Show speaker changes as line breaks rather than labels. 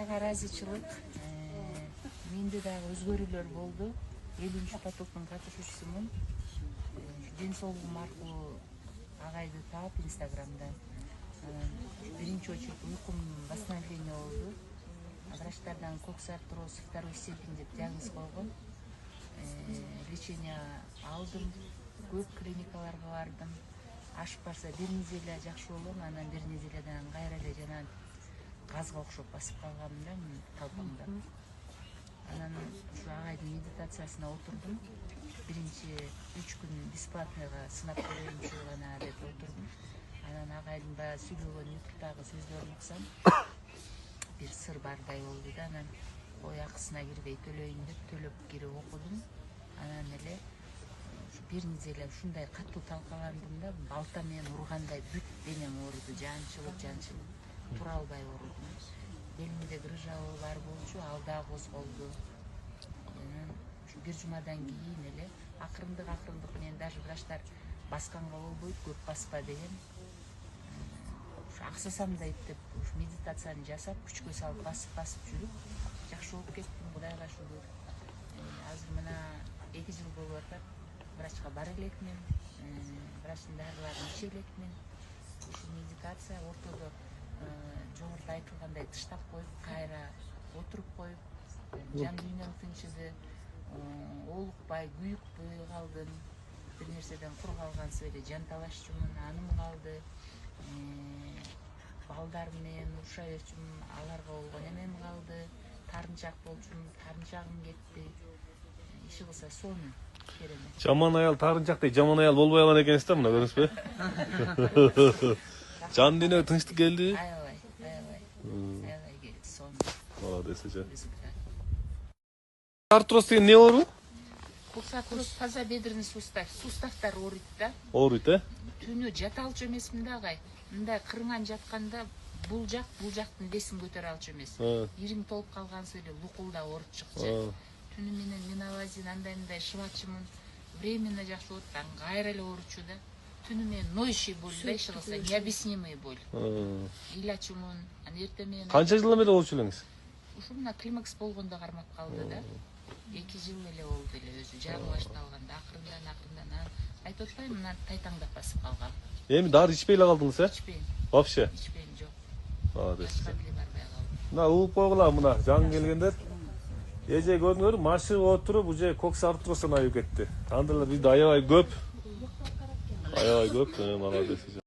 нараазычылык менде дагы өзгөрүүлөр болду. 50-потоктун катышуучусумун. Ден соолугум аркылуу агайды таап Инстаграмда биринчи очередь уйкум восстановление болду. Врачтардан коксартроз второй степень деп диагноз койгон. Лечение алдым, көп клиникаларга бардым. Ашып барса бир неделя жакшы болгом, анан бир неделядан кайра эле жана газга окшоп басып калгам да талпамда. Анан ушу агайдын медитациясына отурдум. Биринчи 3 күн бесплатныйга сынап көрөйүнчү гана деп отурдум. Анан агайдын баягы сүйлөгөн ютубтагы сөздөрүн уксам бир сыр бардай болду да. Анан ой акысына кирбей төлөйүн деп төлөп кирип окудум. Анан эле бир неделя ушундай катуу талкаландым да, балта менен ургандай бүт денем ооруду, жанчылып тура албай оорудум. Белимде грыжа бар болчу, ал да козголду. Ушу бир жумадан кийин эле акырындык менен даже врачтар басканга болбойт, көп баспа деген. Ушу аксасам дейт деп ушу медитацияны жасап, күчкө салып басып жүрүп жакшы болуп кеттим, Кудайга шүгүр. Азыр мына 2 жыл болуп атат. Врачка бара элекмин, врачтын дарыларын иче элекмин. Ушу медитация ортодо жогоруда айтылгандай тыштап коюп, кайра отуруп коюп, жан дүйнөм тынчыды, олукпай, күйүкпөй калдым. Бир нерседен кур калгансып эле жанталашчумун, аным калды. Балдар менен уруша берчүм, аларга болгон эмем калды. Тарынчак болчум, тарынчагым кетти. Иши кылса сону керемет.
Жаман аял тарынчактай жаман аял болбой калган экенсиз да, мына көрүңүзбү? Жан дүйнөгө тынчтык келди.
Аябай келди сону.
Молодец эже. Артроз деген не оору?
Коксартроз таза бедренный суставтар ооруйт да.
Ооруйт,
Түнү жата алчу эмесмин да агай. Мындай кырыңан жатканда бул жактын бесин көтөрө алчу эмес. Ириң толуп калгансып эле лукулда ооруп чыкчу. Түнү менен миновазин андай шыбачымын. Временно жакшы болот, кайра эле ооручу да. Түнү менен ноющий болду да, иши кылса необъяснимый боль. Илачумун, эртең менен.
Канча жылдан бери ооручу элеңиз?
Ушу мына климакс болгондо кармап калды да. 2 жыл эле болду эле өзү жагы башталганда, акырындан айтып атпайм, мына тайтаңдап басып калгам.
Эми дары ичпей эле калдыңыз,
Ичпейм.
Вообще?
Ичпейм, жок.
Молодец.
Барбай калдым.
Мына угуп койгула, мына жаңы келгендер. Эже көрдүңөр, машыгып отуруп, уже коксартроздон айып кетти. Андырлар бизде аябай көп. Молодец.